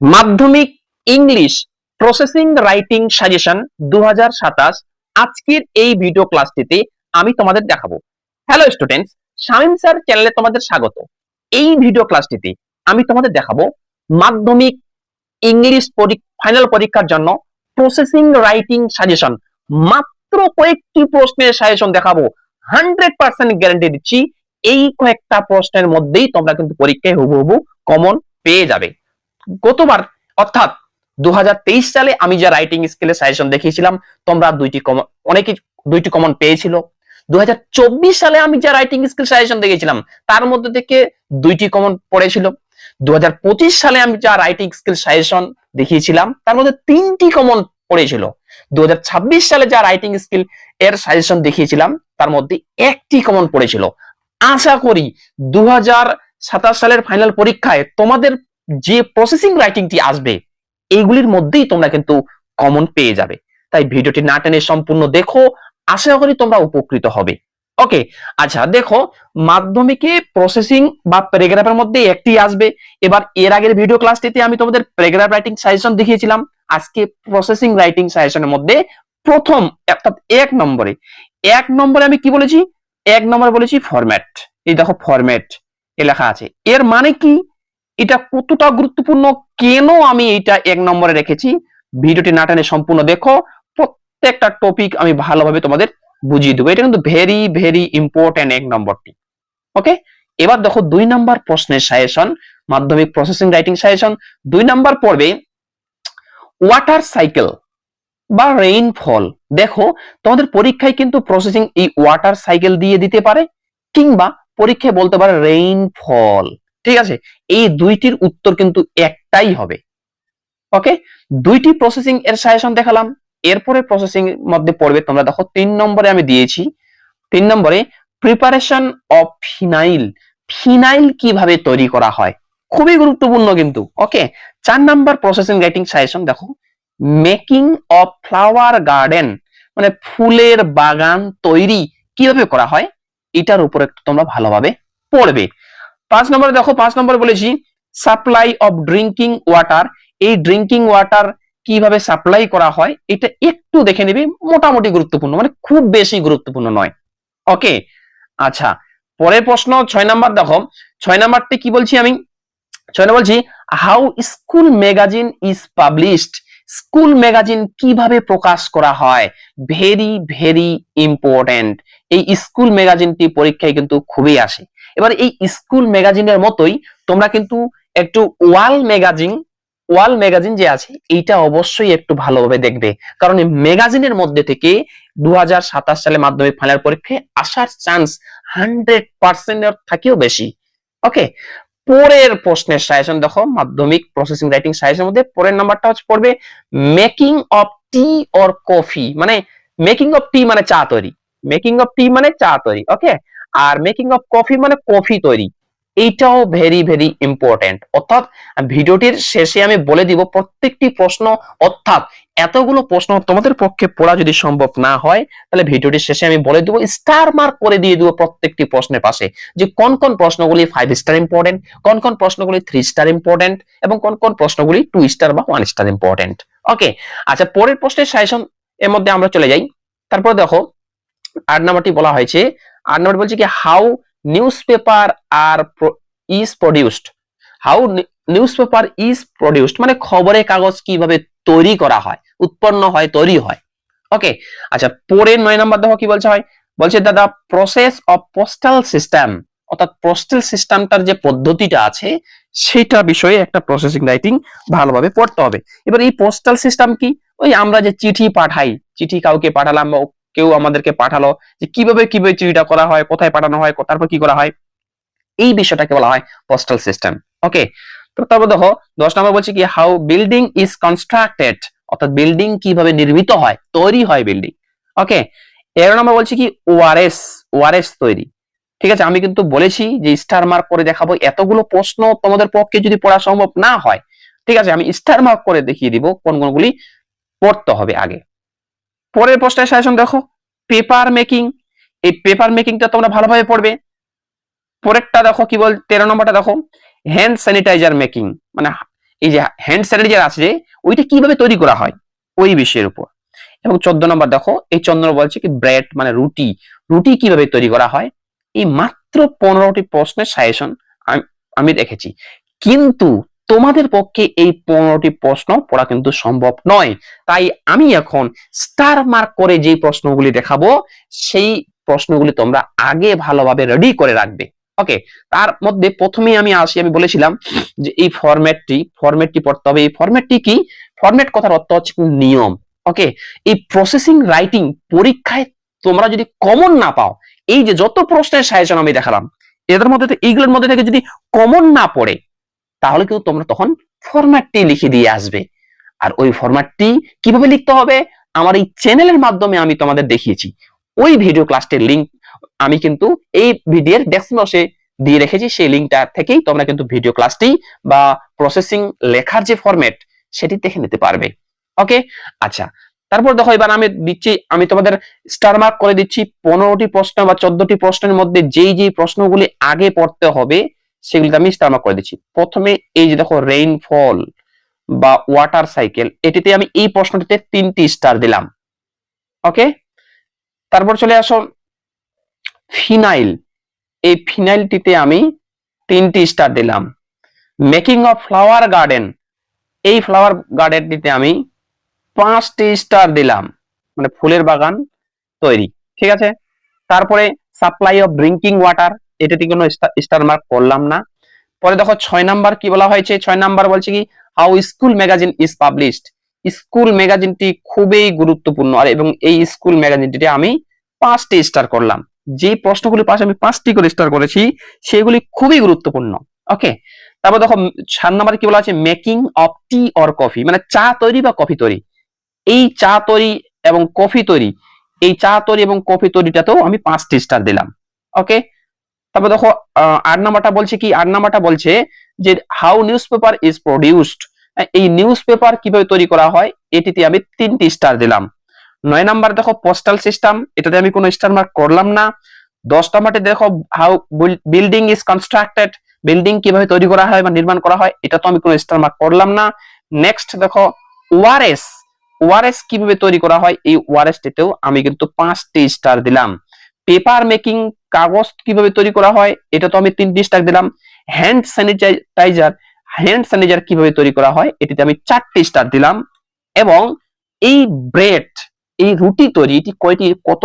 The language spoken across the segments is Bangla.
মাধ্যমিক ইংলিশ প্রসেসিং রাইটিং সাজেশন 2027 আজকের এই ভিডিও ক্লাসটিতে আমি তোমাদের দেখাবো। হ্যালো স্টুডেন্টস, শামীম স্যার চ্যানেলে তোমাদের স্বাগত। এই ভিডিও ক্লাসটিতে আমি তোমাদের দেখাবো মাধ্যমিক ইংলিশ ফাইনাল পরীক্ষার জন্য প্রসেসিং রাইটিং সাজেশন। মাত্র কয়েকটি প্রশ্নের সাজেশন দেখাবো, 100% গ্যারান্টি দিচ্ছি এই কয়েকটা প্রশ্নের মধ্যেই তোমরা কিন্তু পরীক্ষায় হুবহু কমন পেয়ে যাবে। গতবার অর্থাৎ 2023 সালে আমি যা রাইটিং স্কিলের সাজেশন দেখিয়েছিলাম তোমরা দুইটি কমন পেয়েছিল। 2024 সালে আমি যা রাইটিং স্কিল সাজেশন দেখিয়েছিলাম তার মধ্যে থেকে দুইটি কমন পড়েছিল। 2025 সালে আমি যা রাইটিং স্কিল সাজেশন দেখিয়েছিলাম তার মধ্যে তিনটি কমন পড়েছিল। 2026 সালে যা রাইটিং স্কিল এর সাজেশন দেখিয়েছিলাম তার মধ্যে একটি কমন পড়েছিল। আশা করি 2027 সালের ফাইনাল পরীক্ষায় তোমাদের যে প্রসেসিং রাইটিংটি আসবে এইগুলির মধ্যেই তোমরা কিন্তু কমন পেয়ে যাবে। তাই ভিডিওটি না টেনে সম্পূর্ণ দেখো, আশা করি তোমরা উপকৃত হবে। ওকে, আচ্ছা দেখো, মাধ্যমিকে প্রসেসিং বা প্যারাগ্রাফের মধ্যে একটি আসবে। এবার এর আগের ভিডিও ক্লাসটিতে আমি তোমাদের প্যারাগ্রাফ রাইটিং সাজেশন দেখিয়েছিলাম। আজকে প্রসেসিং রাইটিং সাজেশনের মধ্যে প্রথম অর্থাৎ এক নম্বরে আমি কি বলেছি? এক নম্বরে বলেছি ফরম্যাট। এই দেখো ফরম্যাট এ লেখা আছে, এর মানে কি, এটা কতটা গুরুত্বপূর্ণ, কেন আমি এটা এক নম্বরে রেখেছি, ভিডিওটি না টেনে সম্পূর্ণ দেখো। প্রত্যেকটা টপিক আমি ভালোভাবে তোমাদের বুঝিয়ে দেবো। এটা কিন্তু ভেরি ভেরি ইম্পর্টেন্ট এক নম্বরটি। ওকে, এবার দেখো 2 নম্বর প্রশ্নের সাজেশন, মাধ্যমিক প্রসেসিং রাইটিং সাজেশন 2 নম্বর পড়বে ওয়াটার সাইকেল বা রেইনফল। দেখো তোমাদের পরীক্ষায় কিন্তু প্রসেসিং এই ওয়াটার সাইকেল দিয়ে দিতে পারে, কিংবা পরীক্ষায় বলতে পারে রেইনফল। ঠিক আছে, এই দুইটির উত্তর কিন্তু একটাই হবে। ওকে, দুইটি প্রসেসিং এর সাজেশন দেখালাম। এরপরে প্রসেসিং মধ্যে পড়বে, তোমরা দেখো 3 নম্বরে আমি দিয়েছি, 3 নম্বরে প্রিপারেশন অফ ফিনাইল। ফিনাইল কিভাবে তৈরি করা হয়, খুবই গুরুত্বপূর্ণ কিন্তু। ওকে, 4 নম্বর প্রসেসিং রাইটিং সাজেশন দেখো মেকিং অফ ফ্লাওয়ার গার্ডেন, মানে ফুলের বাগান তৈরি কিভাবে করা হয়, এটার উপর একটু তোমরা ভালোভাবে পড়বে। 5 নম্বরে দেখো, 5 নম্বরে বলেছি সাপ্লাই অফ ড্রিঙ্কিং ওয়াটার। এই ড্রিঙ্কিং ওয়াটার কিভাবে সাপ্লাই করা হয় এটা একটু দেখে নিবি, মোটামুটি গুরুত্বপূর্ণ, মানে খুব বেশি গুরুত্বপূর্ণ নয়। ওকে, আচ্ছা পরের প্রশ্ন 6 নাম্বার দেখো, 6 নাম্বারটি কি বলছি আমি? 6 নম্বর বলছি how school magazine is published. School magazine কিভাবে প্রকাশ করা হয়, ভেরি ভেরি ইম্পর্টেন্ট। এই স্কুল ম্যাগাজিনটি পরীক্ষায় কিন্তু খুবই আসে। এবার এই স্কুল ম্যাগাজিনের মতোই তোমরা কিন্তু একটু ওয়াল ম্যাগাজিন যে আছে এইটা অবশ্যই একটু ভালোভাবে দেখবে, কারণ এই ম্যাগাজিনের মধ্যে থেকে 2027 সালে মাধ্যমিক ফাইনাল পরীক্ষায় আসার চান্স 100% এর থেকেও বেশি। ওকে, পরের প্রশ্নের সাজেশন দেখো, মাধ্যমিক প্রসেসিং রাইটিং সাজেশনের মধ্যে পরের নাম্বারটা হচ্ছে পড়বে making of tea or coffee. মানে মেকিং অফ টি মানে চা তৈরি, মেকিং অফ টি মানে চা তৈরি। ওকে, আর মেকিং অফ কফি মানে কফি তৈরি। এইটাও ভেরি ভেরি ইম্পর্টেন্ট। অর্থাৎ ভিডিওটির শেষে আমি বলে দিব প্রত্যেকটি প্রশ্ন, অর্থাৎ এতগুলো প্রশ্ন তোমাদের পক্ষে পড়া যদি সম্ভব না হয় তাহলে ভিডিওটির শেষে আমি বলে দেবো, স্টার মার্ক করে দিয়ে দেবো প্রত্যেকটি প্রশ্নের পাশে, যে কোন কোন প্রশ্নগুলি 5 স্টার ইম্পর্টেন্ট, কোন কোন প্রশ্নগুলি 3 স্টার ইম্পর্টেন্ট, এবং কোন কোন প্রশ্নগুলি 2 স্টার বা 1 স্টার ইম্পর্টেন্ট। ওকে, আচ্ছা পরের প্রশ্নের সাজেশন এর মধ্যে আমরা চলে যাই। তারপর দেখো 8 নম্বরটি বলা হয়েছে, 8 নম্বর বলছে কি how newspaper are is produced. How newspaper is produced মানে খবরের কাগজ কিভাবে তৈরি করা হয়, উৎপন্ন হয়, তৈরি হয়। ওকে, আচ্ছা পরের 9 নাম্বার দেখো কি বলছে হয়, বলছে দাদা প্রসেস অফ পোস্টাল সিস্টেম, অর্থাৎ পোস্টাল সিস্টেমটার যে পদ্ধতিটা আছে সেটা বিষয়ে একটা প্রসেসিং রাইটিং ভালোভাবে পড়তে হবে। এবার এই পোস্টাল সিস্টেম কি? ওই আমরা যে চিঠি পাঠাই, চিঠি কাউকে পাঠালাম বা কেউ আমাদেরকে পাঠালো, যে কিভাবে কিভাবে চিঠিটা করা হয়, কোথায় পাঠানো হয়, তারপর কি করা হয়, এই বিষয়টাকে বলা হয় পোস্টাল সিস্টেম। ওকে, তো তারপর দেখো 10 নম্বর বলছে কি হাউ বিল্ডিং ইজ কনস্ট্রাক্টেড, অর্থাৎ বিল্ডিং কিভাবে নির্মিত হয়, তৈরি হয় বিল্ডিং। ওকে, 11 নম্বর বলছে কি ওআরএস তৈরি। ঠিক আছে, আমি কিন্তু বলেছি যে স্টার মার্ক করে দেখাবো, এতগুলো প্রশ্ন তোমাদের পক্ষে যদি পড়া সম্ভব না হয়, ঠিক আছে, আমি স্টার মার্ক করে দেখিয়ে দিব কোন কোনগুলি পড়তে হবে আগে। পরের প্রশ্নের সাজেশন দেখো পেপার মেকিং। এই পেপার মেকিংটা তোমরা ভালোভাবে পড়বে। পরেরটা দেখো কি বল, 13 নম্বরটা দেখো হ্যান্ড স্যানিটাইজার মেকিং, মানে এই যে হ্যান্ড স্যানিটাইজার আছে যে ওইটা কিভাবে তৈরি করা হয় ওই বিষয়ের উপর। এবং 14 নম্বর দেখো, এই 14 বলছে কি ব্রেড মানে রুটি, রুটি কিভাবে তৈরি করা হয়। এই মাত্র 15টি প্রশ্নের সাজেশন আমি দেখেছি, কিন্তু তোমাদের পক্ষে এই 15টি প্রশ্ন পড়া কিন্তু সম্ভব নয়। তাই আমি এখন স্টার মার্ক করে যে প্রশ্নগুলি দেখাবো সেই প্রশ্নগুলি তোমরা আগে ভালোভাবে রেডি করে রাখবে। ওকে, তার মধ্যে প্রথমেই আমি আসি, আমি বলেছিলাম যে এই ফরম্যাটটি পড়তে হবে। এই ফরম্যাটটি কি? ফরম্যাট কথার অর্থ হচ্ছে নিয়ম। ওকে, এই প্রসেসিং রাইটিং পরীক্ষায় তোমরা যদি কমন না পাও, এই যে যত প্রশ্নের সাজেশন আমি দেখালাম এদের মধ্যে এইগুলোর মধ্যে থেকে যদি কমন না পড়ে, তাহলে কিন্তু তোমরা তখন ফরম্যাটটি লিখে দিয়ে আসবে। আর ওই ফরম্যাটটি কিভাবে লিখতে হবে আমার এই চ্যানেলের মাধ্যমে আমি তোমাদের দেখিয়েছি। ওই ভিডিও ক্লাসটির লিংক আমি কিন্তু এই ভিডিওর ডেসক্রিপশনে দিয়ে রেখেছি, সেই লিংকটা থেকেই তোমরা কিন্তু ভিডিও ক্লাসটি বা প্রসেসিং লেখার যে ফরম্যাট সেটি দেখে নিতে পারবে। ওকে, আচ্ছা, তারপর দেখো এবার আমি তোমাদের স্টার মার্ক করে দিচ্ছি 15টি প্রশ্ন বা 14টি প্রশ্নের মধ্যে যেই যেই প্রশ্নগুলি আগে পড়তে হবে সেগুলিতে আমি স্টার মার্ক করে দিচ্ছি। প্রথমে এই যে দেখো রেইনফল বা ওয়াটার সাইকেল, এটিতে আমি এই প্রশ্নটিতে 3টি স্টার দিলাম। ওকে, তারপর চলে আসো ফিনাইল, এই ফিনাইলটিতে আমি 3টি স্টার দিলাম। মেকিং অফ ফ্লাওয়ার গার্ডেন, এই ফ্লাওয়ার গার্ডেনটিতে আমি 5টি স্টার দিলাম, মানে ফুলের বাগান তৈরি। ঠিক আছে, তারপরে সাপ্লাই অফ ড্রিঙ্কিং ওয়াটার, এটাতে কোনো স্টার মার্ক করলাম না। পরে দেখো 6 নাম্বার কি বলা হয়েছে, 6 নাম্বার বলছে কি how school magazine is published. School ম্যাগাজিনটি খুবই গুরুত্বপূর্ণ, আর এবং এই স্কুল ম্যাগাজিনটিতে আমি 5টি স্টার করলাম। যে প্রশ্নগুলি পাশে আমি 5টি করে স্টার করেছি সেগুলি খুবই গুরুত্বপূর্ণ। ওকে, তারপর দেখো 7 নাম্বার কি বলা আছে, making of tea or coffee, মানে চা তৈরি বা কফি তৈরি। এই চা তৈরি এবং কফি তৈরি, এই চা তৈরি এবং কফি তৈরিটাতেও আমি 5টি স্টার দিলাম। ওকে, তারপর দেখো 8 নাম্বারটা বলছে কি, 8 নাম্বারটা বলছে যে how news paper is produced, এই নিউজ পেপার কিভাবে তৈরি করা হয়, এটিতে আমি 3টি স্টার দিলাম। 9 নাম্বার দেখো পোস্টাল সিস্টেম, এটাতে আমি কোনো স্টার মার্ক করলাম না। 10 নাম্বারে দেখো how building is constructed, building কিভাবে তৈরি করা হয় বা নির্মাণ করা হয়, এটা তো আমি কোনো স্টার মার্ক করলাম না। নেক্সট দেখো ওআরএস, ওআরএস কিভাবে তৈরি করা হয়, এই ওআরএস টিতেও আমি কিন্তু 5টি স্টার দিলাম। পেপার মেকিং, কাগজ কিভাবে তৈরি করা হয়, এটা তো আমি 3টি স্টার দিলাম। হ্যান্ড স্যানিটাইজার, হ্যান্ড স্যানিটাইজার কিভাবে তৈরি করা হয়, এটিতে আমি 4টি স্টার দিলাম। এবং এই ব্রেড, এই রুটি তৈরি, এটি কত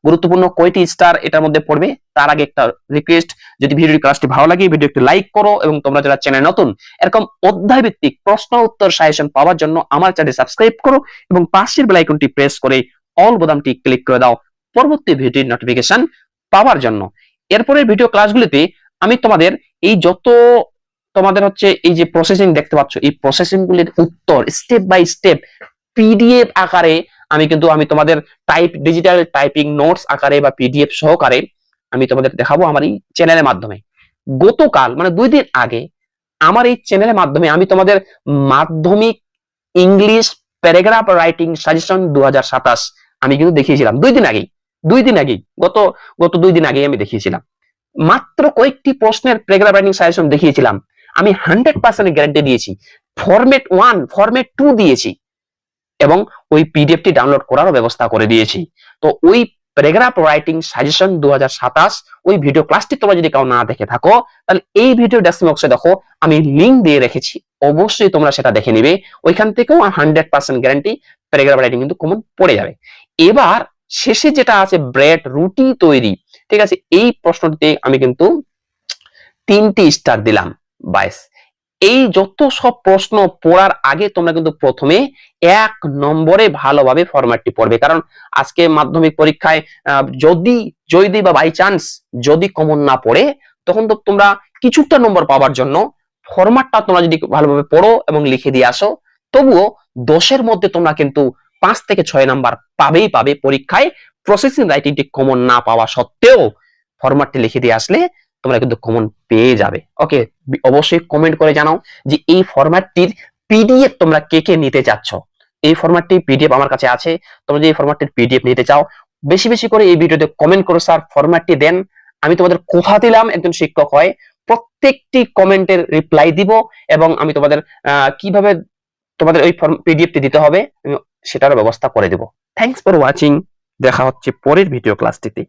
গুরুত্বপূর্ণ, কয়টি স্টার এটার মধ্যে পড়বে, তার আগে একটা রিকোয়েস্ট, যদি ভিডিও ক্লাসটি ভালো লাগে ভিডিও একটু লাইক করো, এবং তোমরা যারা চ্যানেল নতুন এরকম অধ্যায় ভিত্তিক প্রশ্ন উত্তর সাজেশন পাওয়ার জন্য আমার চ্যানেল সাবস্ক্রাইব করো এবং পাশের বেল আইকনটি প্রেস করে অল বোতামটি ক্লিক করে দাও পরবর্তী ভিডিওর নোটিফিকেশন পাওয়ার জন্য। এরপরের ভিডিও ক্লাসগুলিতে আমি তোমাদের এই যত তোমাদের হচ্ছে এই যে প্রসেসিং দেখতে পাচ্ছ, এই প্রসেসিং গুলির উত্তর স্টেপ বাই স্টেপ পিডিএফ আকারে আমি তোমাদের ডিজিটাল টাইপিং নোটস আকারে বা পিডিএফ সহকারে আমি তোমাদের দেখাবো আমার এই চ্যানেলের মাধ্যমে। গতকাল মানে 2 দিন আগে আমার এই চ্যানেলের মাধ্যমে আমি তোমাদের মাধ্যমিক ইংলিশ প্যারাগ্রাফ রাইটিং সাজেশন 2027 আমি কিন্তু দেখিয়েছিলাম 2 দিন আগেই, গত 2 দিন আগে আমি দেখিয়েছিলাম। মাত্র কয়েকটি প্রশ্নের প্যারাগ্রাফ রাইটিং সাজেশন দেখিয়েছিলাম, আমি 100% গ্যারান্টি দিয়েছি। ফরম্যাট 1 ফরম্যাট 2 দিয়েছি এবং ওই পিডিএফটি ডাউনলোড করারও ব্যবস্থা করে দিয়েছি। তো ওই প্যারাগ্রাফ রাইটিং সাজেশন 2027 ওই ভিডিও ক্লাসটি তোমরা যদি কেউ না দেখে থাকো, তাহলে এই ভিডিও ডেসক্রিপশন বক্সে দেখো আমি লিংক দিয়ে রেখেছি, অবশ্যই তোমরা সেটা দেখে নিবে। ওইখান থেকেও 100% গ্যারান্টি প্যারাগ্রাফ রাইটিং কিন্তু কমন পড়ে যাবে। এবার শেষে যেটা আছে ব্রেড রুটি তৈরি, ঠিক আছে, এই প্রশ্নটিতে আমি কিন্তু 3টি স্টার দিলাম। বাইস, এই যত সব প্রশ্ন পড়ার আগে তোমরা কিন্তু প্রথমে 1 নম্বরে ভালোভাবে ফরম্যাটটি পড়বে, কারণ আজকে মাধ্যমিক পরীক্ষায় যদি বা বাই চান্স যদি কমন না পড়ে, তখন তো তোমরা কিছুটা নম্বর পাওয়ার জন্য ফরম্যাটটা তোমরা যদি ভালোভাবে পড়ো এবং লিখে দিয়ে আসো, তবুও 10-এর মধ্যে তোমরা কিন্তু 5 থেকে 6 নাম্বার পাবে পরীক্ষায়। প্রসেসিং রাইটিংটি কমন না পাওয়া সত্ত্বেও ফরম্যাটটি লিখে দিয়ে আসলে তোমরা কিন্তু কমন পেয়ে যাবে। ওকে, অবশ্যই কমেন্ট করে জানাও যে এই ফরম্যাটটির পিডিএফ তোমরা কে কে নিতে চাচ্ছ। এই ফরম্যাটটি পিডিএফ আমার কাছে আছে, তোমরা যদি এই ফরম্যাটটির পিডিএফ নিতে চাও বেশি বেশি করে এই ভিডিওতে কমেন্ট করো, স্যার ফরম্যাটটি দেন। আমি তোমাদের কথা দিলাম একজন শিক্ষক হয় প্রত্যেকটি কমেন্টের রিপ্লাই দিব এবং আমি তোমাদের কিভাবে তোমাদের ওই পিডিএফটি দিতে হবে সেটার ব্যবস্থা করে দেব। Thanks for watching. দেখা হচ্ছে পরের ভিডিও ক্লাসটিতে।